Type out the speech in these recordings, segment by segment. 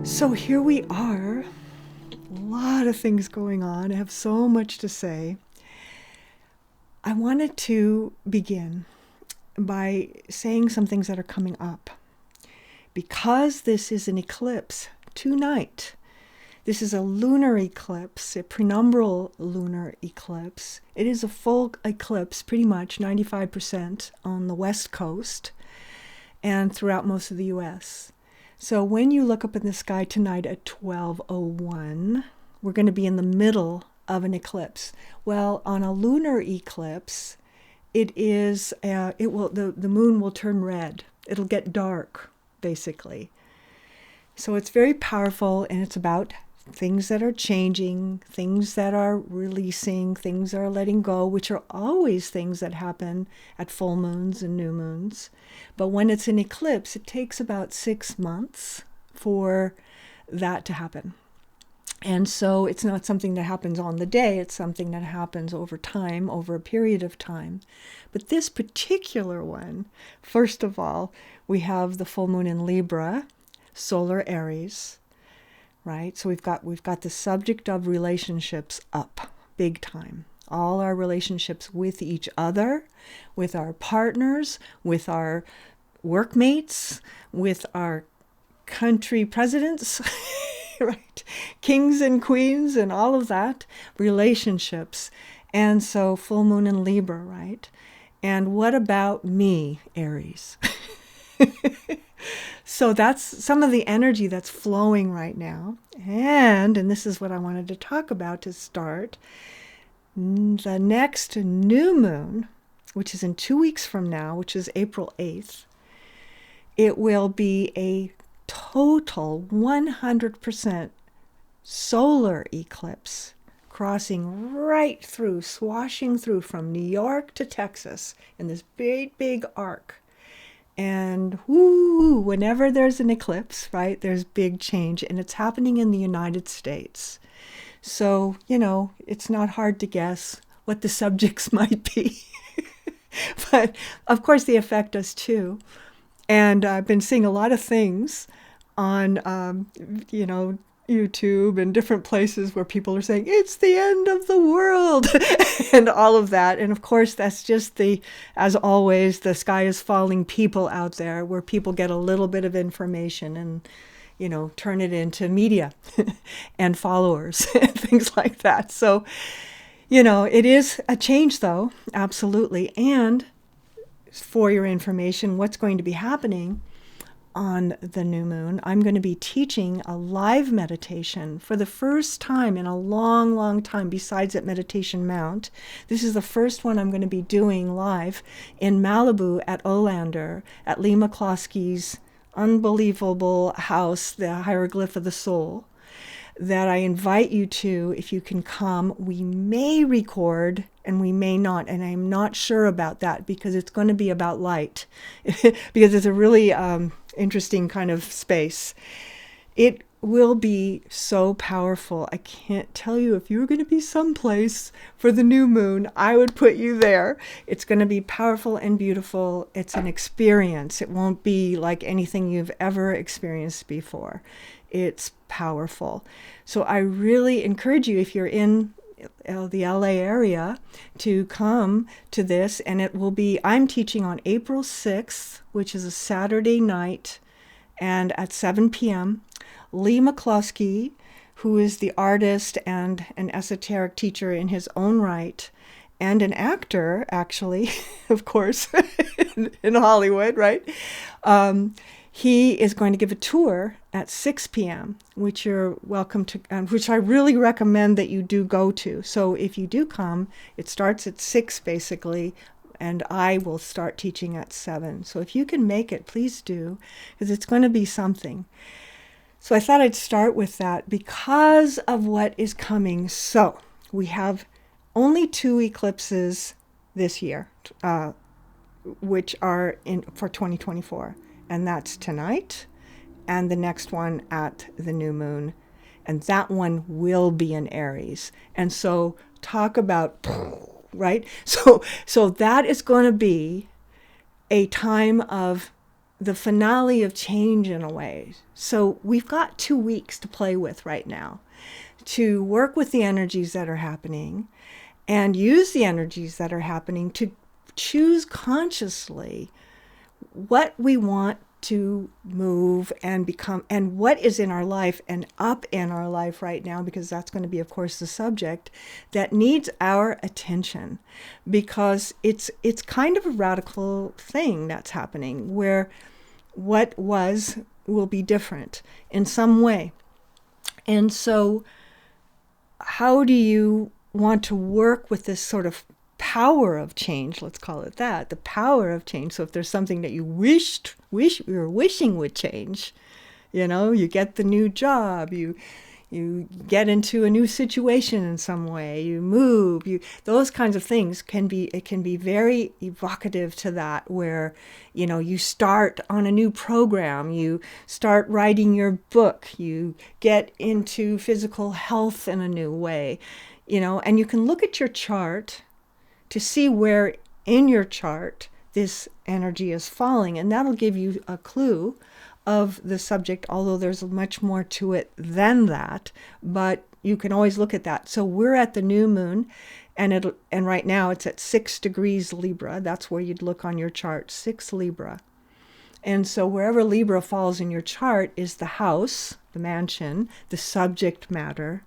So here we are, a lot of things going on. I have so much to say. I wanted to begin by saying some things that are coming up. Because this is an eclipse tonight, this is a lunar eclipse, a penumbral lunar eclipse. It is a full eclipse, pretty much 95% on the West Coast and throughout most of the US. So when you look up in the sky tonight at 12:01, we're going to be in the middle of an eclipse. Well, on a lunar eclipse, the moon will turn red. It'll get dark, basically. So it's very powerful, and it's about things that are changing, things that are releasing, things that are letting go, which are always things that happen at full moons and new moons. But when it's an eclipse, it takes about 6 months for that to happen. And so it's not something that happens on the day, it's something that happens over time, over a period of time. But this particular one, first of all, we have the full moon in Libra, solar Aries, right? So we've got the subject of relationships up big time. All our relationships with each other, with our partners, with our workmates, with our country presidents, right? Kings and queens and all of that, relationships. And so full moon in Libra, right? And what about me, Aries? So that's some of the energy that's flowing right now. And this is what I wanted to talk about to start. The next new moon, which is in 2 weeks from now, which is April 8th, it will be a total 100% solar eclipse, crossing right through, swashing through from New York to Texas in this big, big arc. And whenever there's an eclipse, right, there's big change, and it's happening in the United States. So, it's not hard to guess what the subjects might be. But, of course, they affect us too. And I've been seeing a lot of things on, YouTube and different places where people are saying, it's the end of the world, and all of that. And of course, that's just as always, the sky is falling people out there where people get a little bit of information and, turn it into media and followers and things like that. So, it is a change though, absolutely. And for your information, what's going to be happening on the new moon, I'm going to be teaching a live meditation for the first time in a long, long time, besides at Meditation Mount. This is the first one I'm going to be doing live in Malibu at Olander, at Lee McCloskey's unbelievable house, the Hieroglyph of the Soul, that I invite you to. If you can come, we may record and we may not, and I'm not sure about that because it's going to be about light because it's a really interesting kind of space. It will be so powerful. I can't tell you. If you were going to be someplace for the new moon, I would put you there. It's going to be powerful and beautiful. It's an experience. It won't be like anything you've ever experienced before. It's powerful. So I really encourage you, if you're in the LA area, to come to this. And it will be, I'm teaching on April 6th, which is a Saturday night, and at 7 p.m. Lee McCloskey, who is the artist and an esoteric teacher in his own right, and an actor, actually, of course, in Hollywood, right? He is going to give a tour at 6 p.m., which you're welcome to, which I really recommend that you do go to. So if you do come, it starts at 6 basically, and I will start teaching at 7. So if you can make it, please do, because it's going to be something. So I thought I'd start with that because of what is coming. So we have only 2 eclipses this year, which are for 2024. And that's tonight, and the next one at the new moon. And that one will be in Aries. And so talk about, right? So that is going to be a time of the finale of change in a way. So we've got 2 weeks to play with right now, to work with the energies that are happening and use the energies that are happening to choose consciously what we want to move and become, and what is in our life and up in our life right now, because that's going to be, of course, the subject that needs our attention, because it's kind of a radical thing that's happening where what was will be different in some way. And so how do you want to work with this sort of power of change, let's call it that, the power of change? So if there's something that you you're wishing would change, you get the new job, you get into a new situation in some way, you move, those kinds of things can be very evocative to that, where you start on a new program, you start writing your book, you get into physical health in a new way, and you can look at your chart to see where in your chart this energy is falling. And that'll give you a clue of the subject, although there's much more to it than that. But you can always look at that. So we're at the new moon, and right now it's at 6 degrees Libra. That's where you'd look on your chart, 6 Libra. And so wherever Libra falls in your chart is the house, the mansion, the subject matter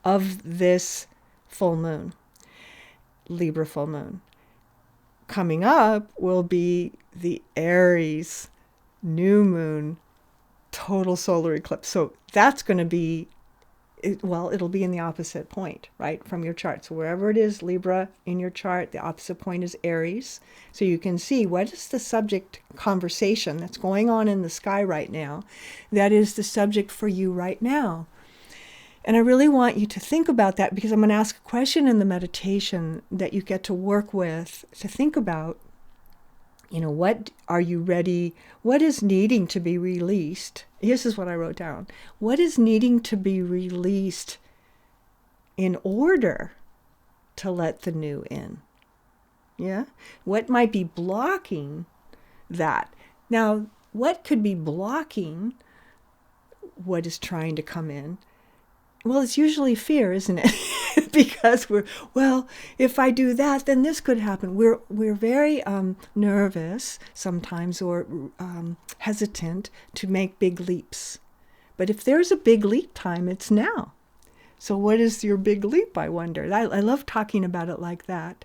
of this full moon. Libra full moon. Coming up will be the Aries new moon total solar eclipse. So that's going to be, it'll be in the opposite point, right, from your chart. So wherever it is, Libra in your chart, the opposite point is Aries. So you can see what is the subject conversation that's going on in the sky right now. That is the subject for you right now. And I really want you to think about that, because I'm going to ask a question in the meditation that you get to work with, to think about, what are you ready? What is needing to be released? This is what I wrote down. What is needing to be released in order to let the new in? Yeah? What might be blocking that? Now, what could be blocking what is trying to come in? Well, it's usually fear, isn't it? Because if I do that, then this could happen. We're very nervous sometimes, or hesitant to make big leaps. But if there's a big leap time, it's now. So what is your big leap, I wonder? I love talking about it like that.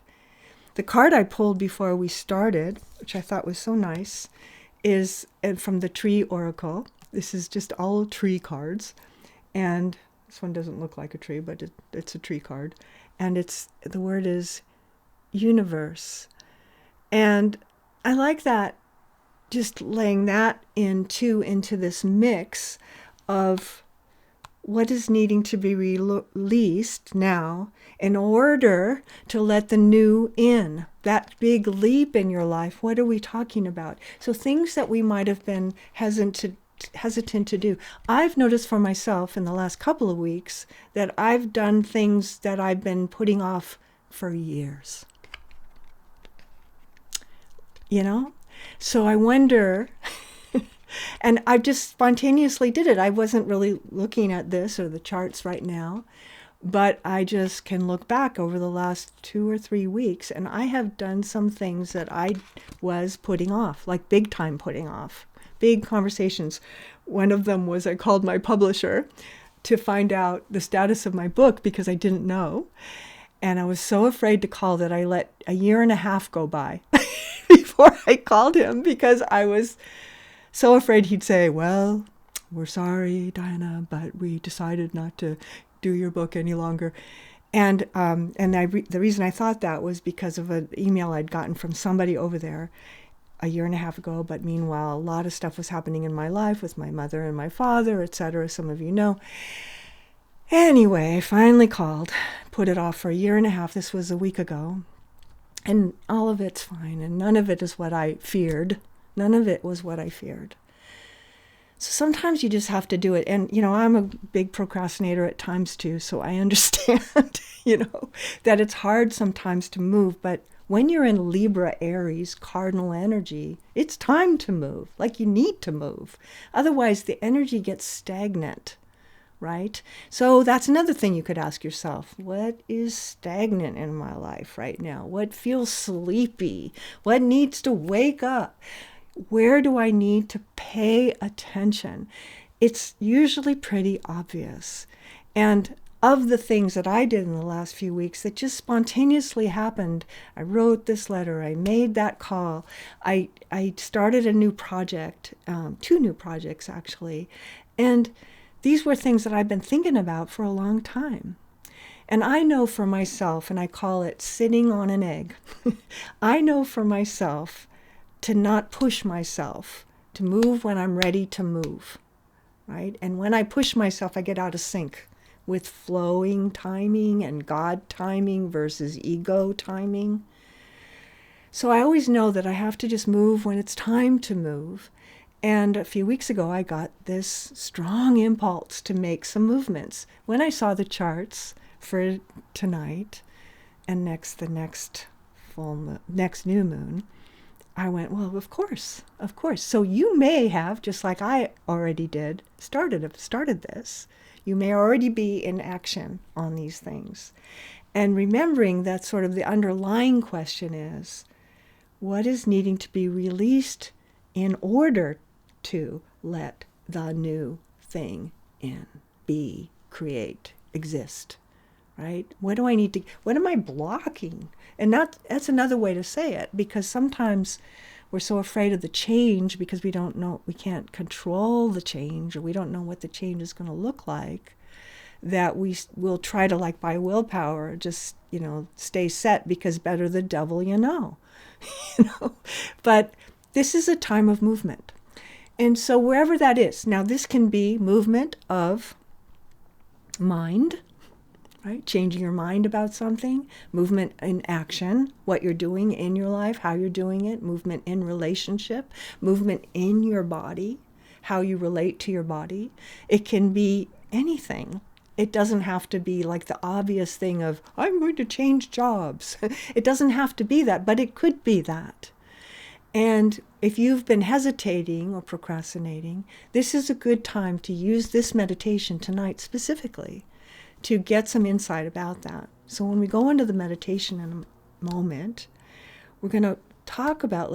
The card I pulled before we started, which I thought was so nice, is from the Tree Oracle. This is just all tree cards. And this one doesn't look like a tree, but it's a tree card. And the word is universe. And I like that, just laying that into this mix of what is needing to be released now in order to let the new in. That big leap in your life, what are we talking about? So things that we might have been hesitant to do. I've noticed for myself in the last couple of weeks that I've done things that I've been putting off for years. So I wonder, and I just spontaneously did it. I wasn't really looking at this or the charts right now, but I just can look back over the last 2 or 3 weeks, and I have done some things that I was putting off, like big time putting off. Big conversations. One of them was I called my publisher to find out the status of my book, because I didn't know. And I was so afraid to call that I let 1.5 years go by before I called him, because I was so afraid he'd say, well, we're sorry, Diana, but we decided not to do your book any longer. And the reason I thought that was because of an email I'd gotten from somebody over there 1.5 years ago, but meanwhile, a lot of stuff was happening in my life with my mother and my father, etc. Some of you know. Anyway, I finally called, put it off for 1.5 years. This was a week ago. And all of it's fine. And none of it is what I feared. None of it was what I feared. So sometimes you just have to do it. And, I'm a big procrastinator at times too. So I understand, that it's hard sometimes to move. But When you're in Libra, Aries, cardinal energy, it's time to move, like you need to move. Otherwise, the energy gets stagnant, right? So that's another thing you could ask yourself. What is stagnant in my life right now? What feels sleepy? What needs to wake up? Where do I need to pay attention? It's usually pretty obvious. And of the things that I did in the last few weeks that just spontaneously happened, I wrote this letter, I made that call, I started a new project, 2 new projects actually, and these were things that I've been thinking about for a long time. And I know for myself, and I call it sitting on an egg, I know for myself to not push myself, to move when I'm ready to move, right? And when I push myself, I get out of sync with flowing timing and God timing versus ego timing. So I always know that I have to just move when it's time to move. And a few weeks ago, I got this strong impulse to make some movements. When I saw the charts for tonight and the next new moon, I went, well, of course. So you may have, just like I already did, started this. You may already be in action on these things. And remembering that sort of the underlying question is, what is needing to be released in order to let the new thing in, be, create, exist, right? What am I blocking? And that's another way to say it, because sometimes we're so afraid of the change because we don't know, we can't control the change, or we don't know what the change is going to look like, that we will try to, like by willpower, just, stay set because better the devil you know. But this is a time of movement. And so wherever that is, now this can be movement of mind, right? Changing your mind about something, movement in action, what you're doing in your life, how you're doing it, movement in relationship, movement in your body, how you relate to your body. It can be anything. It doesn't have to be like the obvious thing of, I'm going to change jobs. It doesn't have to be that, but it could be that. And if you've been hesitating or procrastinating, this is a good time to use this meditation tonight specifically to get some insight about that. So when we go into the meditation in a moment, we're going to talk about,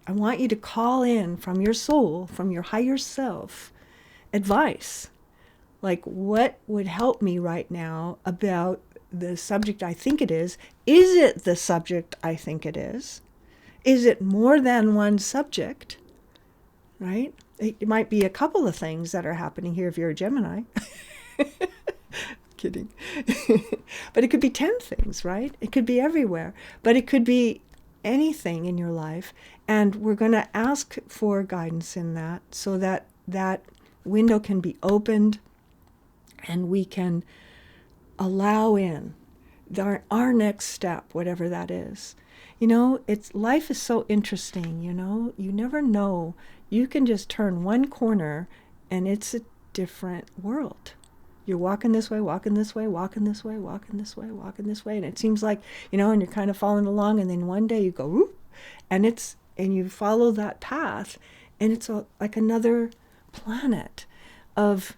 I want you to call in from your soul, from your higher self, advice. Like, what would help me right now about the subject I think it is? Is it the subject I think it is? Is it more than one subject, right? It might be a couple of things that are happening here if you're a Gemini. Kidding. But it could be 10 things, right? It could be everywhere. But it could be anything in your life. And we're going to ask for guidance in that so that that window can be opened and we can allow in our next step, whatever that is. Life is so interesting, you never know. You can just turn one corner and it's a different world. You're walking this way, walking this way, walking this way, walking this way, walking this way. And it seems like, and you're kind of following along, and then one day you go, whoop, and you follow that path, and it's like another planet of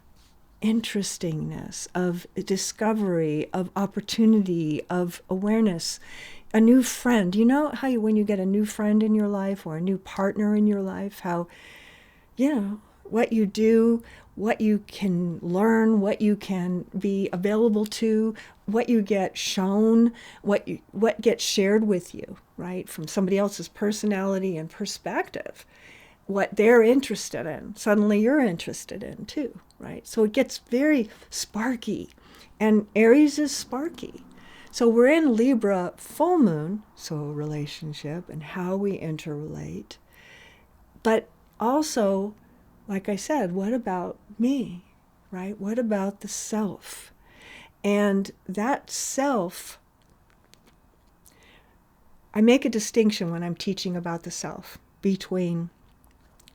interestingness, of discovery, of opportunity, of awareness. A new friend. You know how when you get a new friend in your life or a new partner in your life, how, what you do, what you can learn, what you can be available to, what you get shown, what gets shared with you, right? From somebody else's personality and perspective. What they're interested in, suddenly you're interested in too, right? So it gets very sparky. And Aries is sparky. So we're in Libra full moon, so relationship and how we interrelate. But also, like I said, what about me, right? What about the self? And that self, I make a distinction when I'm teaching about the self between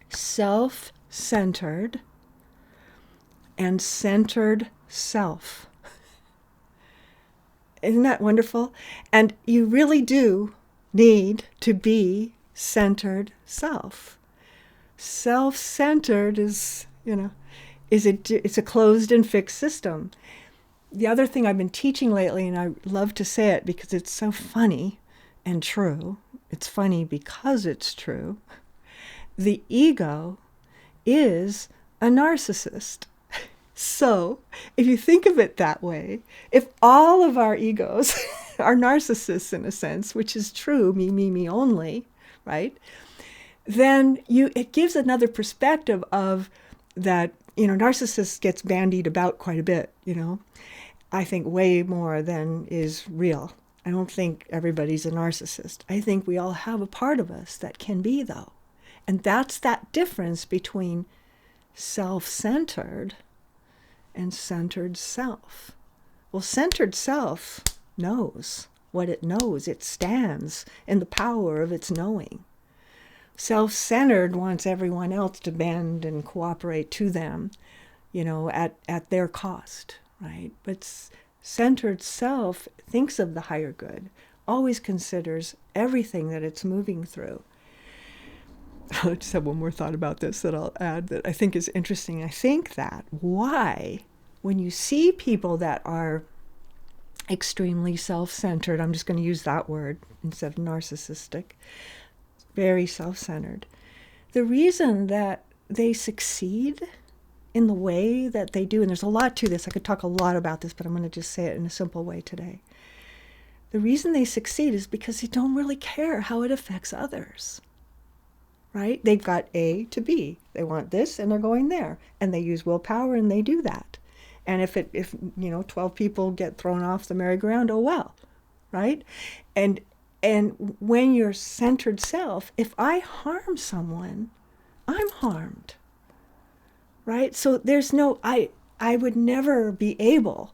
self-centered and centered self. Isn't that wonderful? And you really do need to be centered self. Self-centered is, it's a closed and fixed system. The other thing I've been teaching lately, and I love to say it because it's so funny and true. It's funny because it's true. The ego is a narcissist. So if you think of it that way, if all of our egos are narcissists in a sense, which is true, me only, right? Then it gives another perspective of that, narcissist gets bandied about quite a bit, I think way more than is real. I don't think everybody's a narcissist. I think we all have a part of us that can be, though. And that's that difference between self-centered and centered self. Well, centered self knows what it knows. It stands in the power of its knowing. Self-centered wants everyone else to bend and cooperate to them, at their cost, right? But centered self thinks of the higher good, always considers everything that it's moving through. I just have one more thought about this that I'll add that I think is interesting. I think that why, when you see people that are extremely self-centered, I'm just going to use that word instead of narcissistic, very self-centered, the reason that they succeed in the way that they do, and there's a lot to this, I could talk a lot about this, but I'm going to just say it in a simple way today. The reason they succeed is because they don't really care how it affects others. Right? They've got A to B. They want this and they're going there. And they use willpower and they do that. And if 12 people get thrown off the merry-go-round, oh well. Right? And when you're centered self, if I harm someone, I'm harmed. Right? So there's I would never be able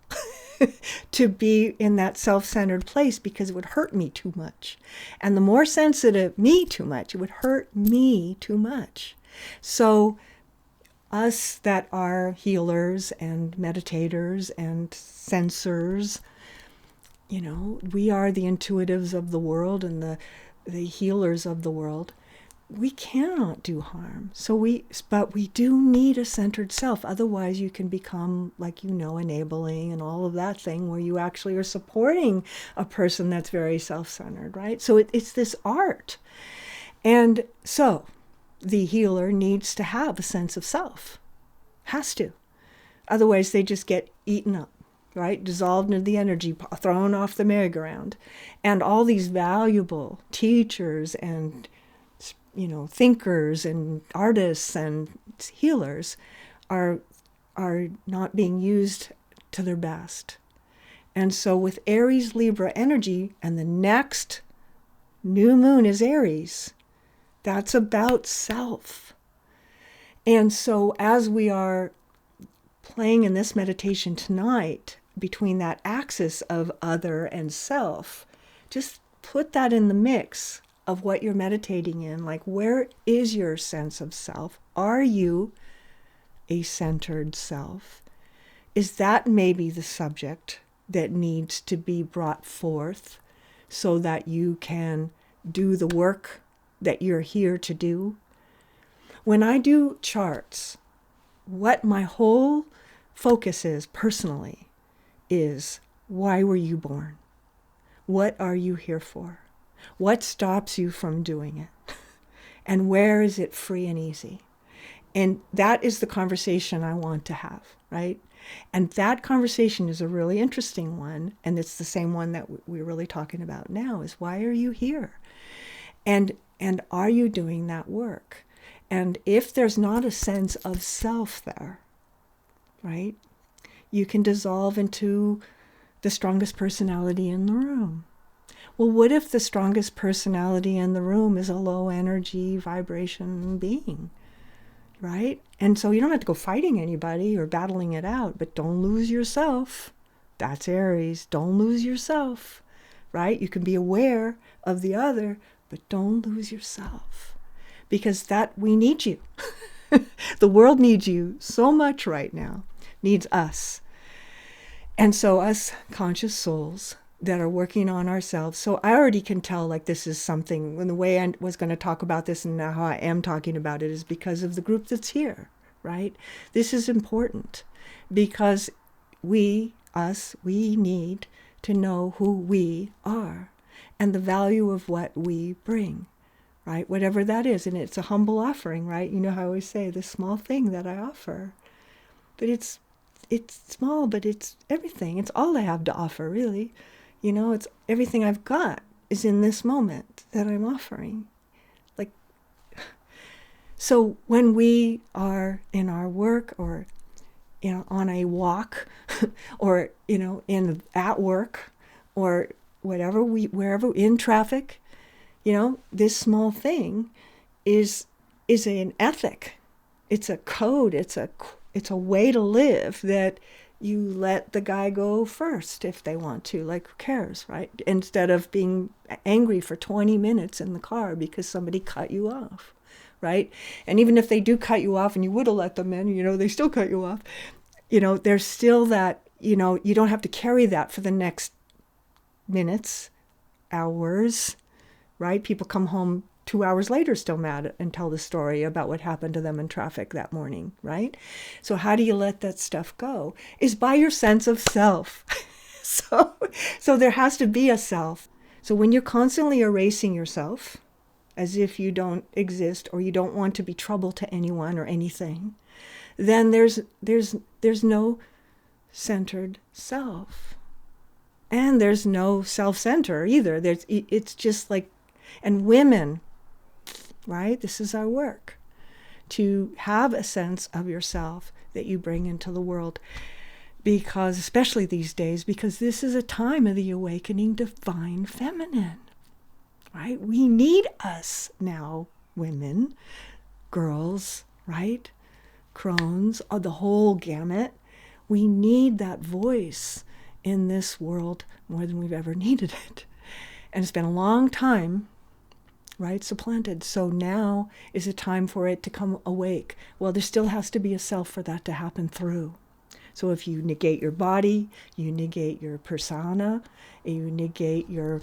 to be in that self-centered place because it would hurt me too much. And the more sensitive me too much, it would hurt me too much. So us that are healers and meditators and sensors, we are the intuitives of the world and the healers of the world. We cannot do harm. But we do need a centered self. Otherwise you can become enabling and all of that thing where you actually are supporting a person that's very self-centered, right? So it's this art. And so the healer needs to have a sense of self. Has to. Otherwise they just get eaten up, right? Dissolved into the energy, thrown off the merry-go-round. And all these valuable teachers and thinkers and artists and healers are not being used to their best. And so with Aries Libra energy, and the next new moon is Aries, that's about self. And so as we are playing in this meditation tonight, between that axis of other and self, just put that in the mix of what you're meditating in. Like, where is your sense of self? Are you a centered self? Is that maybe the subject that needs to be brought forth so that you can do the work that you're here to do? When I do charts, what my whole focus is personally is, why were you born? What are you here for? What stops you from doing it? And where is it free and easy? And that is the conversation I want to have, right? And that conversation is a really interesting one. And it's the same one that we're really talking about now, is why are you here? And are you doing that work? And if there's not a sense of self there, right, you can dissolve into the strongest personality in the room. Well, what if the strongest personality in the room is a low energy vibration being, right? And so you don't have to go fighting anybody or battling it out, but don't lose yourself. That's Aries. Don't lose yourself, right? You can be aware of the other, but don't lose yourself, because we need you. The world needs you so much right now, needs us. And so us conscious souls, that are working on ourselves. So I already can tell, like, this is something, when the way I was going to talk about this and now how I am talking about it is because of the group that's here, right? This is important because we need to know who we are and the value of what we bring, right? Whatever that is. And it's a humble offering, right? You know how I always say, the small thing that I offer. But it's small, but it's everything. It's all I have to offer, really. You know, it's everything I've got is in this moment that I'm offering. Like, so when we are in our work or, you know, on a walk or, you know, at work or whatever, wherever in traffic, you know, this small thing is an ethic. It's a code. It's a way to live that you let the guy go first if they want to, like, who cares, right? Instead of being angry for 20 minutes in the car because somebody cut you off, right? And even if they do cut you off and you would have let them in, you know, they still cut you off. You know, there's still that, you know, you don't have to carry that for the next minutes, hours, right? People come home 2 hours later still mad and tell the story about what happened to them in traffic that morning, right? So how do you let that stuff go? Is by your sense of self. So there has to be a self. So when you're constantly erasing yourself as if you don't exist or you don't want to be trouble to anyone or anything, then there's no centered self. And there's no self-center either. It's just like, and women, right? This is our work, to have a sense of yourself that you bring into the world. Because, especially these days, because this is a time of the awakening divine feminine, right? We need us now, women, girls, right? Crones, the whole gamut. We need that voice in this world more than we've ever needed it. And it's been a long time, right, supplanted. So now is a time for it to come awake. Well, there still has to be a self for that to happen through. So if you negate your body, you negate your persona, you negate your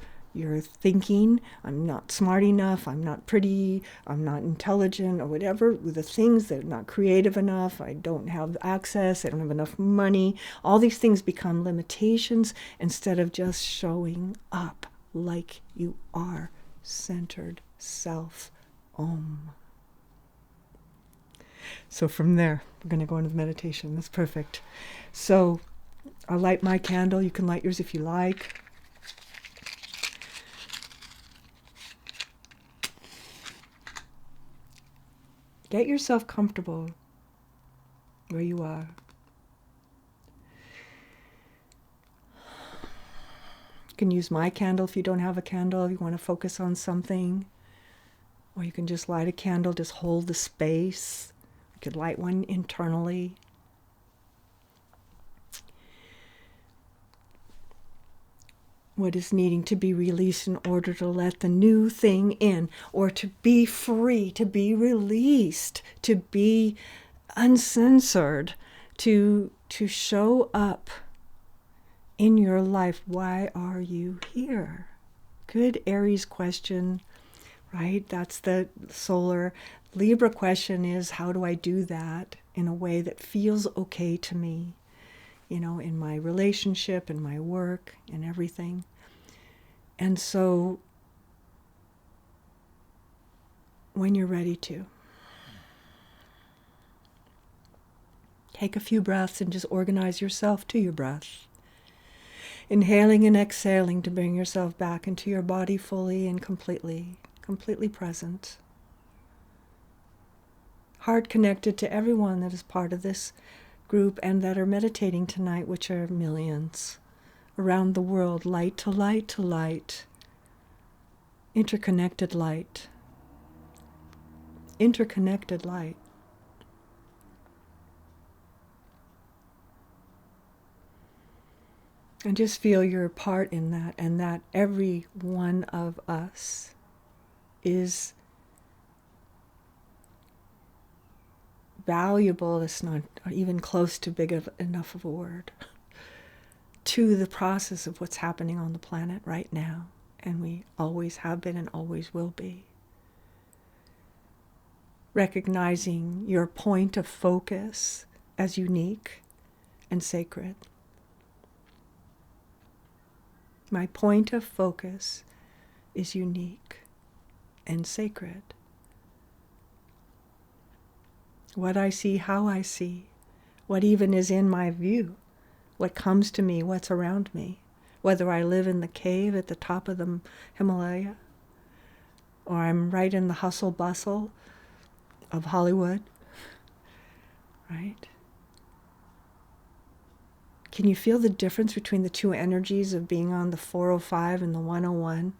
thinking, I'm not smart enough, I'm not pretty, I'm not intelligent, or whatever, the things that are not creative enough, I don't have access, I don't have enough money, all these things become limitations instead of just showing up like you are, centered self, Om. So from there, we're going to go into the meditation. That's perfect. So I'll light my candle. You can light yours if you like. Get yourself comfortable where you are. You can use my candle if you don't have a candle, if you want to focus on something. Or you can just light a candle, just hold the space. You could light one internally. What is needing to be released in order to let the new thing in, or to be free, to be released, to be uncensored, to show up in your life. Why are you here? Good Aries question, right? That's the solar. Libra question is, how do I do that in a way that feels okay to me? You know, in my relationship, in my work, in everything. And so, when you're ready to, take a few breaths and just organize yourself to your breath. Inhaling and exhaling to bring yourself back into your body fully and completely present. Heart connected to everyone that is part of this group and that are meditating tonight, which are millions around the world, light to light to light, interconnected light, interconnected light. And just feel your part in that, and that every one of us is valuable. It's not even close to big enough of a word to the process of what's happening on the planet right now. And we always have been and always will be. Recognizing your point of focus as unique and sacred. My point of focus is unique and sacred. What I see, how I see, what even is in my view, what comes to me, what's around me, whether I live in the cave at the top of the Himalaya, or I'm right in the hustle bustle of Hollywood, right? Can you feel the difference between the two energies of being on the 405 and the 101,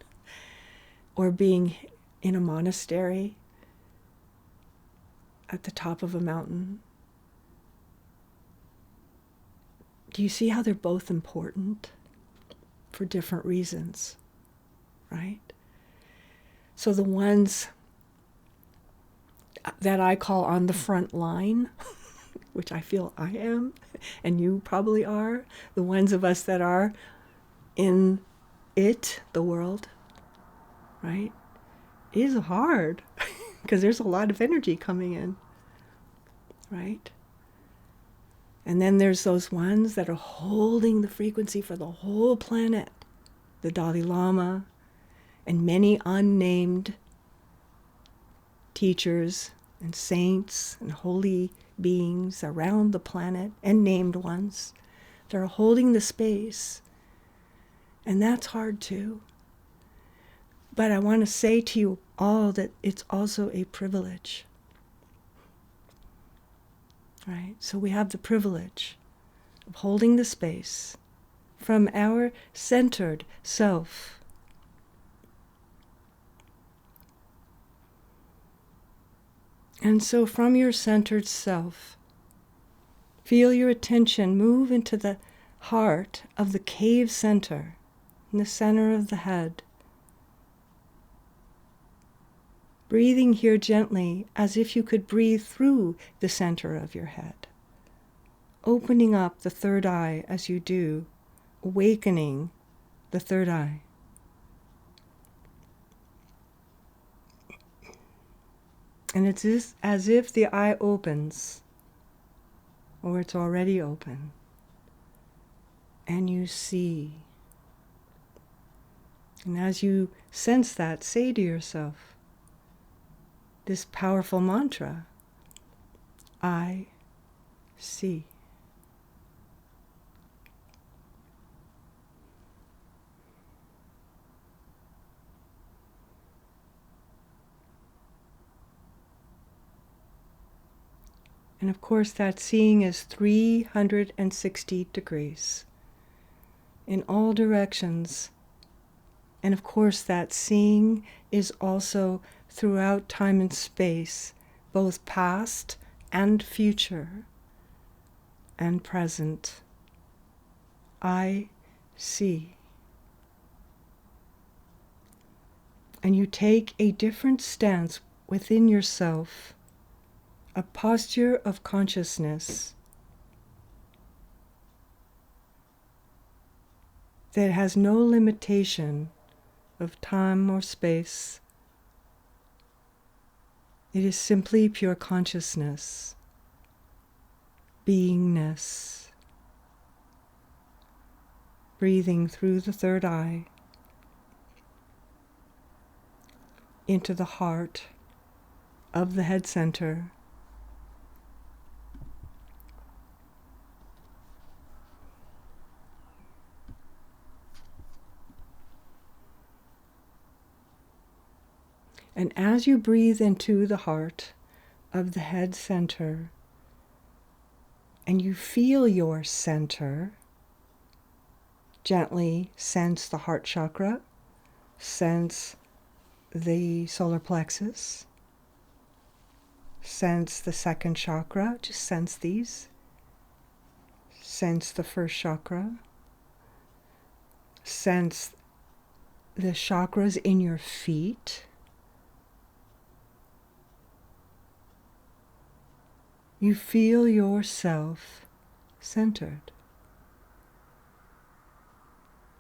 or being in a monastery at the top of a mountain? Do you see how they're both important for different reasons, right? So the ones that I call on the front line, which I feel I am, and you probably are, the ones of us that are in it, the world, right, is hard because there's a lot of energy coming in, right? And then there's those ones that are holding the frequency for the whole planet, the Dalai Lama and many unnamed teachers and saints and holy beings around the planet, and named ones that are holding the space. And that's hard too. But I want to say to you all that it's also a privilege. Right? So we have the privilege of holding the space from our centered self. And so from your centered self, feel your attention move into the heart of the cave center, in the center of the head. Breathing here gently as if you could breathe through the center of your head. Opening up the third eye as you do, awakening the third eye. And it's as if the eye opens, or it's already open, and you see. And as you sense that, say to yourself this powerful mantra, I see. And of course, that seeing is 360 degrees in all directions. And of course, that seeing is also throughout time and space, both past and future and present. I see. And you take a different stance within yourself, a posture of consciousness that has no limitation of time or space. It is simply pure consciousness, beingness, breathing through the third eye into the heart of the head center. And as you breathe into the heart of the head center, and you feel your center, gently sense the heart chakra, sense the solar plexus, sense the second chakra, just sense these. Sense the first chakra. Sense the chakras in your feet. You feel yourself centered.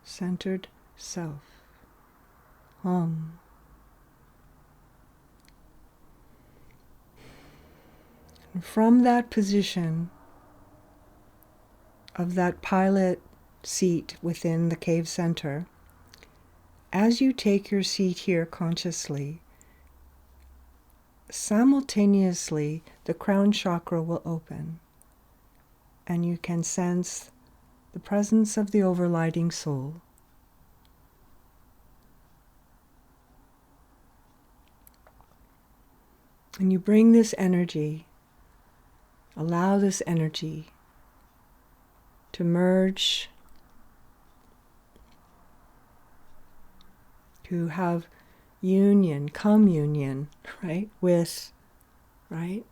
centered self. Om. And from that position of that pilot seat within the cave center, as you take your seat here consciously, simultaneously the crown chakra will open, and you can sense the presence of the overlighting soul. And you bring this energy, allow this energy to merge, to have union, communion, right, with, right,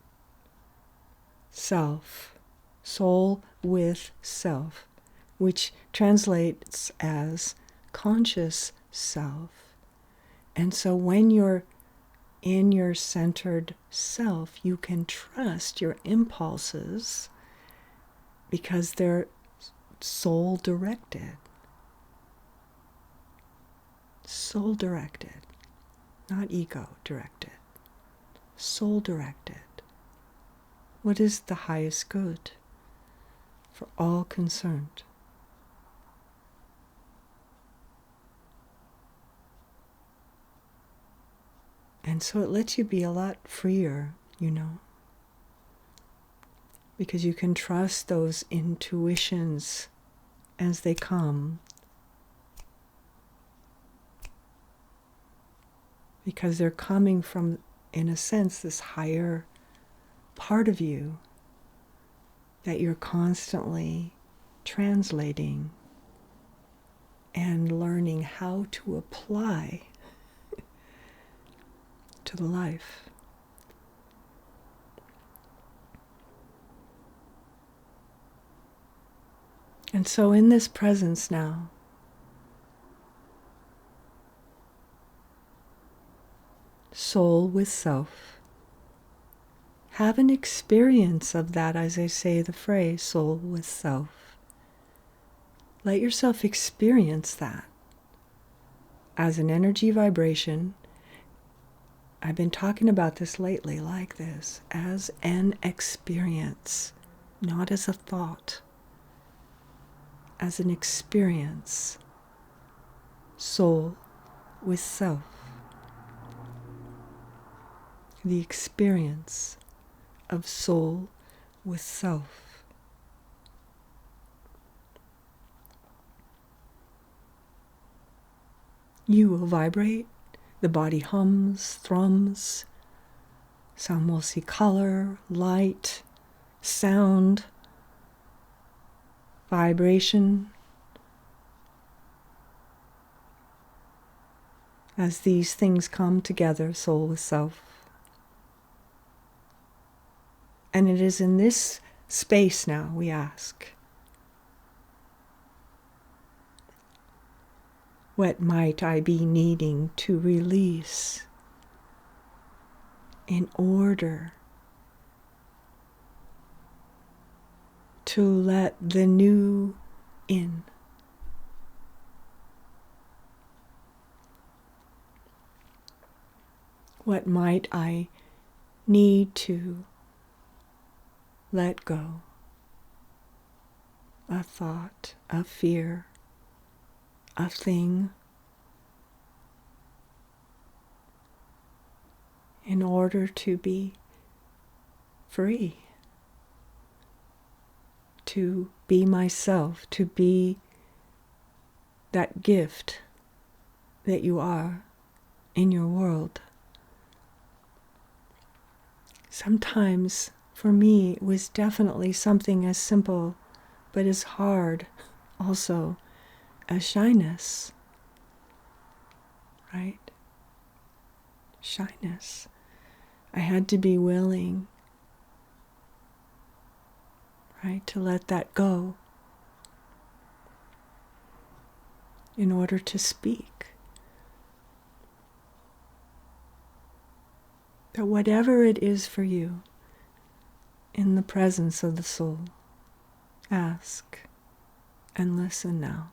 self, soul with self, which translates as conscious self. And so when you're in your centered self, you can trust your impulses because they're soul directed. Soul directed, not ego directed. Soul directed. What is the highest good for all concerned? And so it lets you be a lot freer, you know, because you can trust those intuitions as they come, because they're coming from, in a sense, this higher part of you that you're constantly translating and learning how to apply to the life. And so in this presence now, soul with self, have an experience of that as I say the phrase, soul with self. Let yourself experience that as an energy vibration. I've been talking about this lately like this, as an experience, not as a thought, as an experience. Soul with self. The experience of soul with self. You will vibrate. The body hums, thrums. Some will see color, light, sound, vibration. As these things come together, soul with self. And it is in this space now we ask, what might I be needing to release in order to let the new in? What might I need to let go? A thought, a fear, a thing, in order to be free, to be myself, to be that gift that you are in your world. Sometimes, for me, it was definitely something as simple, but as hard also as shyness, right? Shyness. I had to be willing, right, to let that go in order to speak. That whatever it is for you, in the presence of the soul, ask and listen now.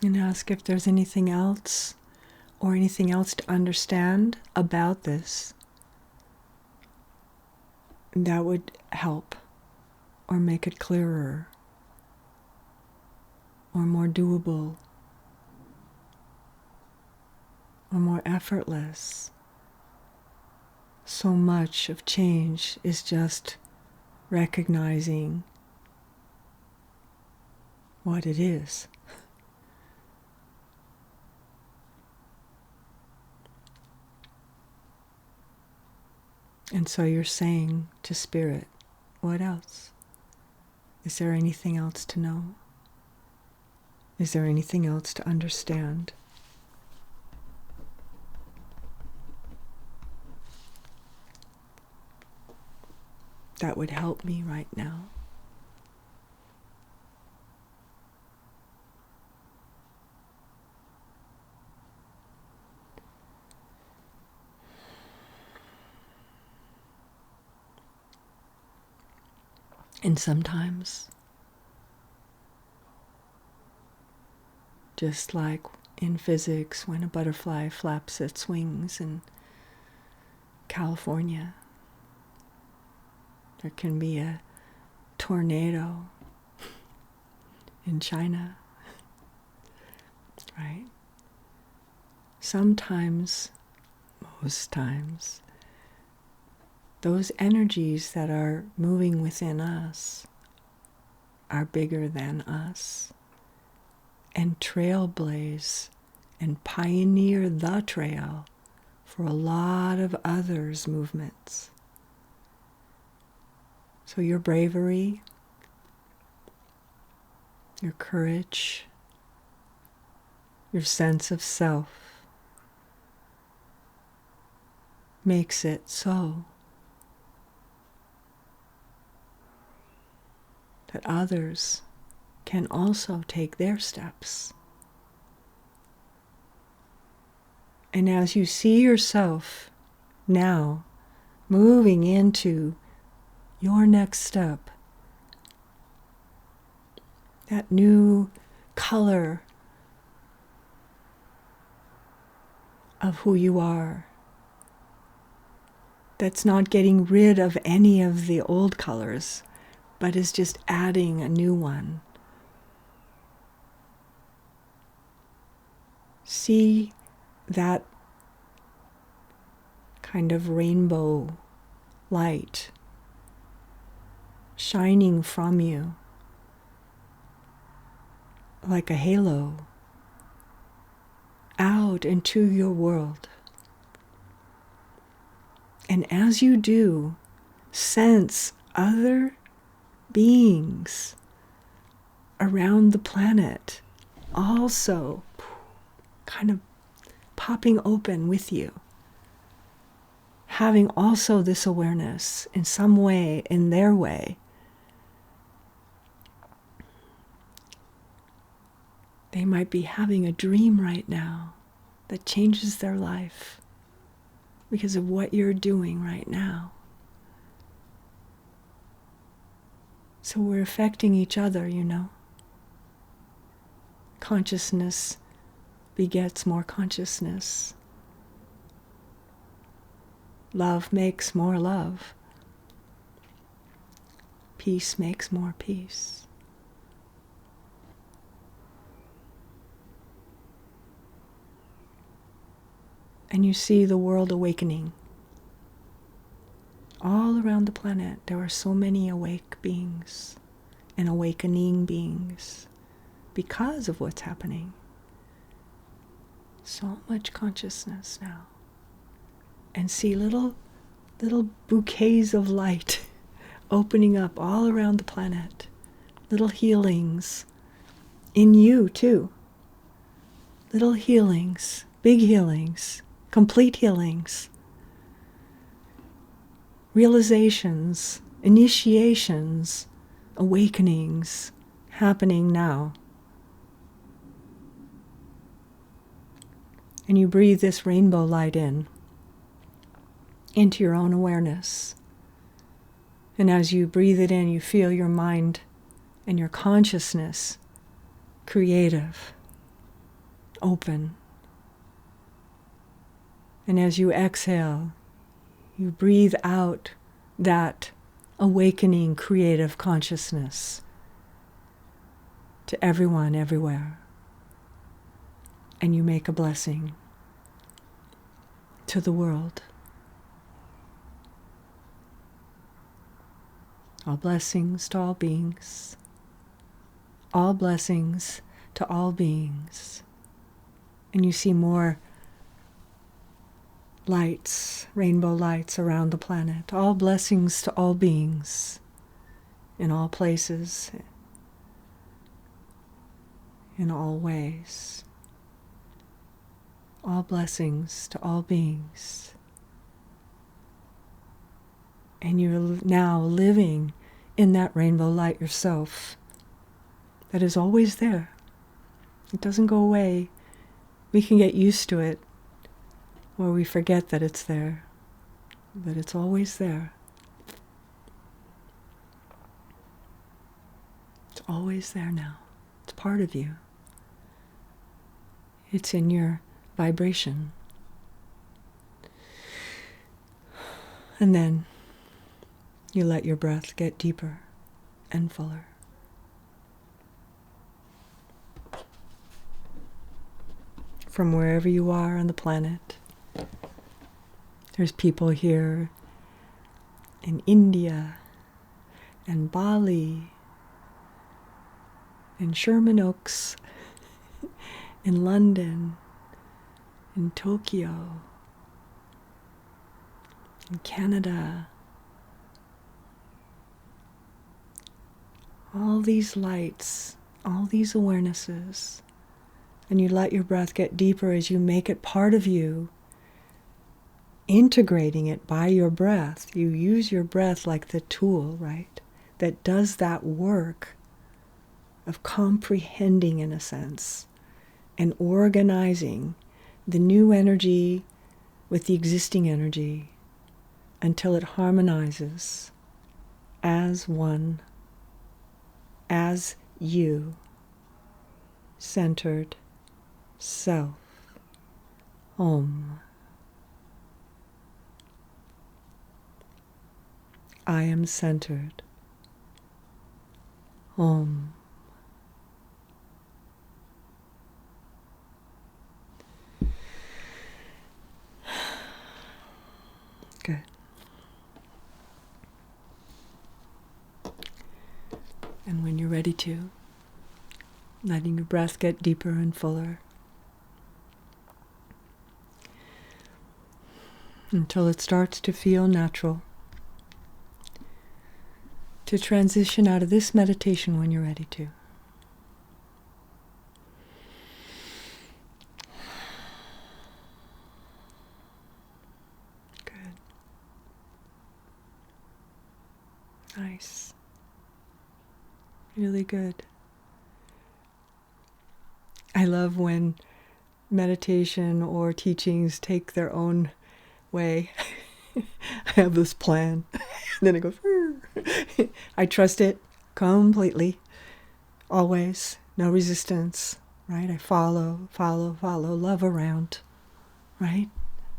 And ask if there's anything else or anything else to understand about this that would help or make it clearer or more doable or more effortless. So much of change is just recognizing what it is. And so you're saying to Spirit, what else? Is there anything else to know? Is there anything else to understand? That would help me right now. And sometimes, just like in physics, when a butterfly flaps its wings in California, there can be a tornado in China, right? Sometimes, most times, those energies that are moving within us are bigger than us and trailblaze and pioneer the trail for a lot of others' movements. So your bravery, your courage, your sense of self makes it so that others can also take their steps. And as you see yourself now moving into your next step, that new color of who you are, that's not getting rid of any of the old colors, but is just adding a new one. See that kind of rainbow light shining from you like a halo out into your world. And as you do, sense other beings around the planet also kind of popping open with you, having also this awareness in some way, in their way. They might be having a dream right now that changes their life because of what you're doing right now. So we're affecting each other, you know. Consciousness begets more consciousness. Love makes more love. Peace makes more peace. And you see the world awakening. All around the planet, there are so many awake beings and awakening beings because of what's happening. So much consciousness now. And see little bouquets of light opening up all around the planet. Little healings in you too. Little healings, big healings, complete healings. Realizations, initiations, awakenings happening now. And you breathe this rainbow light into your own awareness. And as you breathe it in, you feel your mind and your consciousness creative, open. And as you exhale, you breathe out that awakening creative consciousness to everyone, everywhere. And you make a blessing to the world. All blessings to all beings. All blessings to all beings. And you see more lights, rainbow lights around the planet. All blessings to all beings in all places, in all ways. All blessings to all beings. And you're now living in that rainbow light yourself that is always there. It doesn't go away. We can get used to it, or we forget that it's there, but it's always there. It's always there now. It's part of you. It's in your vibration. And then you let your breath get deeper and fuller. From wherever you are on the planet, there's people here in India and Bali, in Sherman Oaks, in London, in Tokyo, in Canada. All these lights, all these awarenesses, and you let your breath get deeper as you make it part of you, integrating it by your breath. You use your breath like the tool, right, that does that work of comprehending, in a sense, and organizing the new energy with the existing energy until it harmonizes as one, as you, centered self. Om. I am centered. Om. Good. And when you're ready to, letting your breath get deeper and fuller until it starts to feel natural, to transition out of this meditation when you're ready to. Good. Nice. Really good. I love when meditation or teachings take their own way. I have this plan. Then it goes. I trust it completely. Always. No resistance. Right? I follow, love around. Right?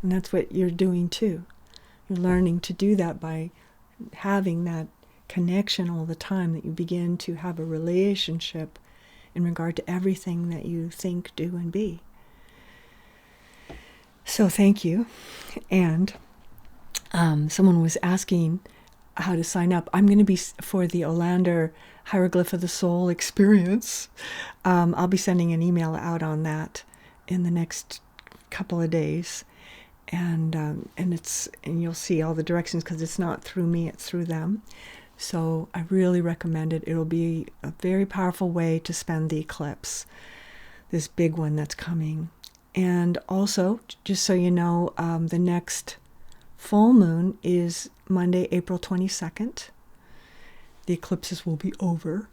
And that's what you're doing too. You're learning to do that by having that connection all the time, that you begin to have a relationship in regard to everything that you think, do, and be. So thank you. And someone was asking how to sign up. I'm going to be for the Olander Hieroglyph of the Soul experience. I'll be sending an email out on that in the next couple of days. And you'll see all the directions, because it's not through me, it's through them. So I really recommend it. It'll be a very powerful way to spend the eclipse, this big one that's coming. And also, just so you know, the next full moon is Monday, April 22nd. The eclipses will be over,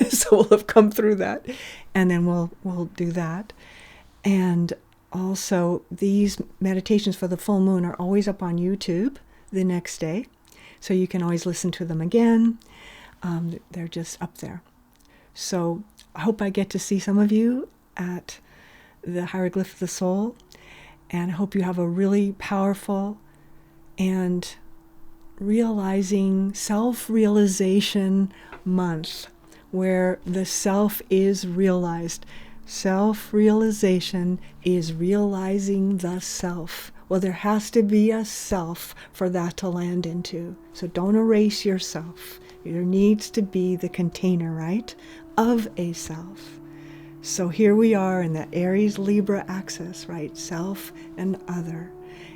so we'll have come through that, and then we'll do that. And also, these meditations for the full moon are always up on YouTube the next day, so you can always listen to them again. They're just up there. So I hope I get to see some of you at the hieroglyph of the soul. And I hope you have a really powerful and realizing self-realization month where the self is realized. Self-realization is realizing the self. Well, there has to be a self for that to land into. So don't erase yourself. There needs to be the container, right, of a self. So here we are in the Aries-Libra axis, right, self and other.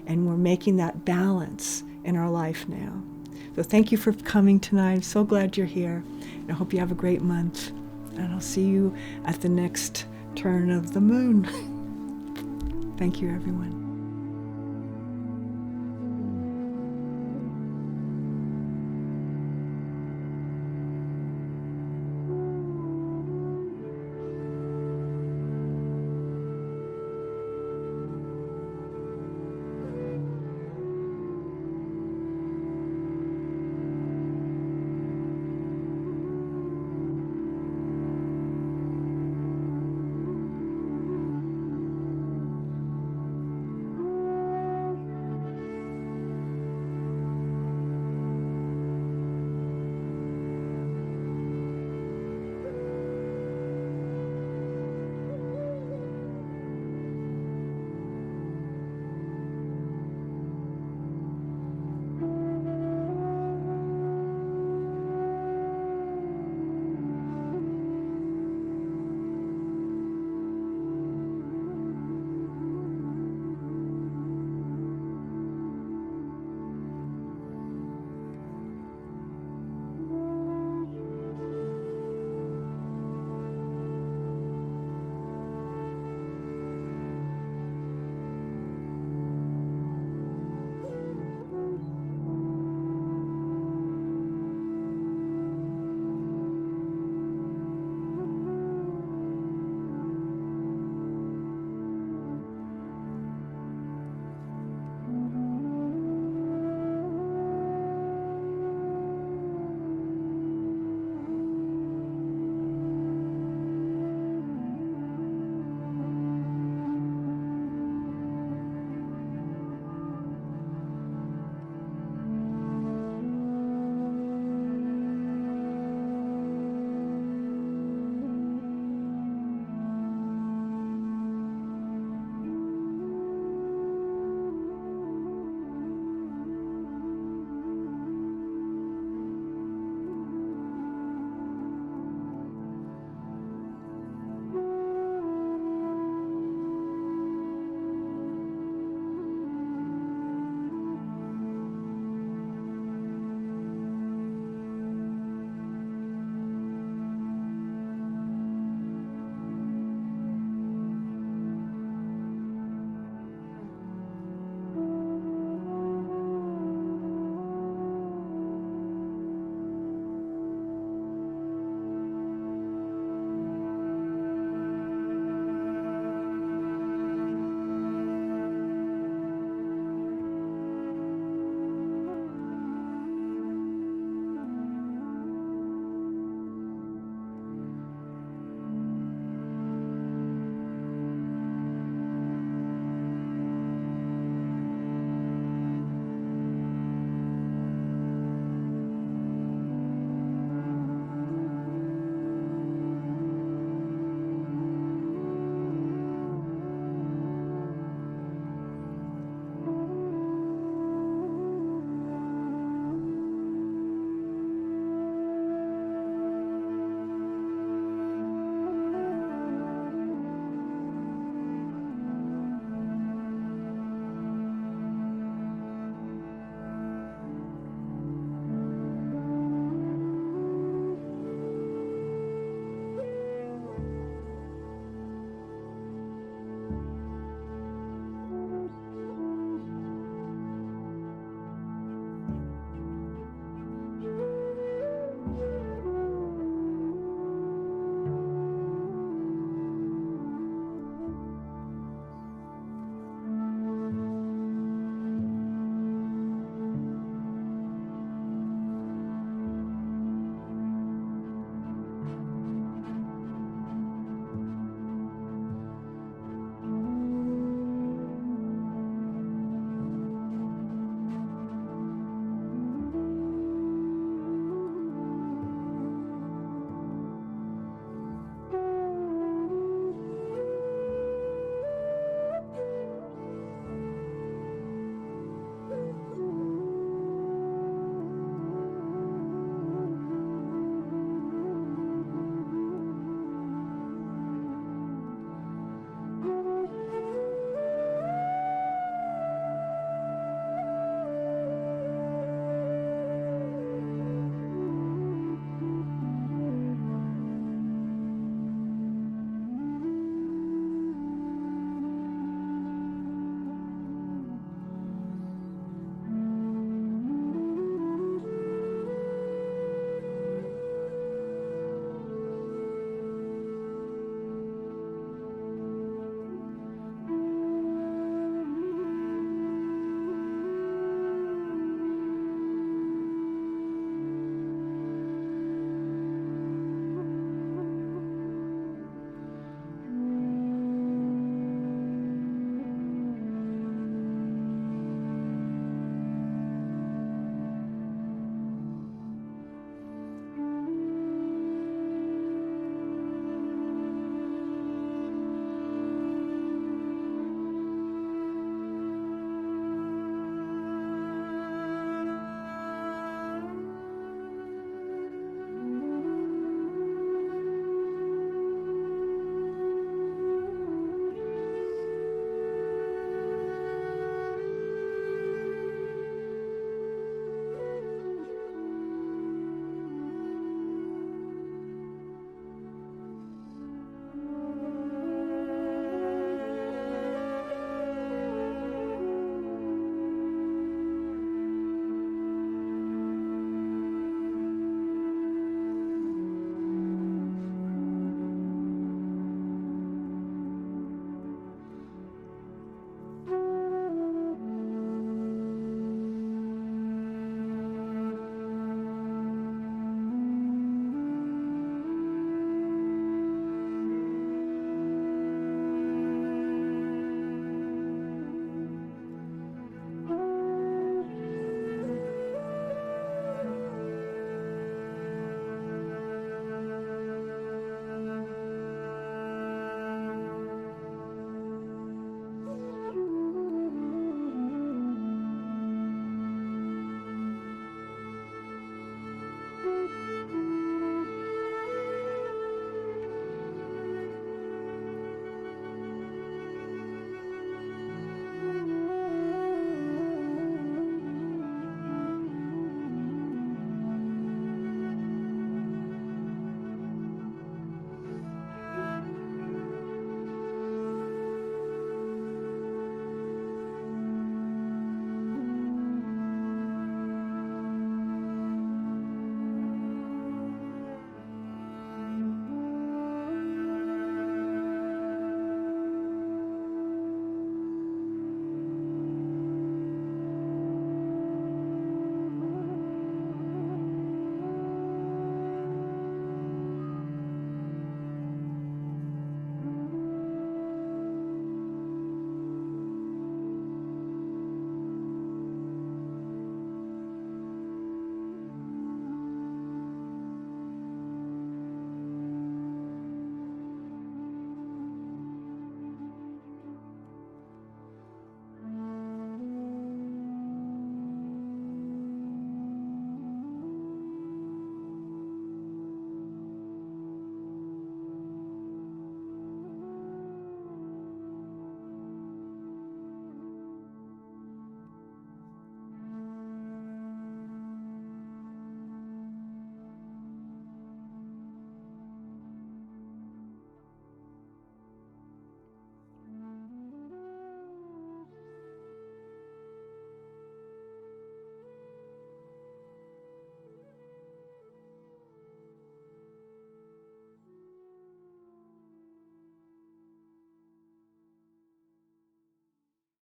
And we're making that balance in our life now. So thank you for coming tonight. I'm so glad you're here. And I hope you have a great month. And I'll see you at the next turn of the moon. Thank you, everyone.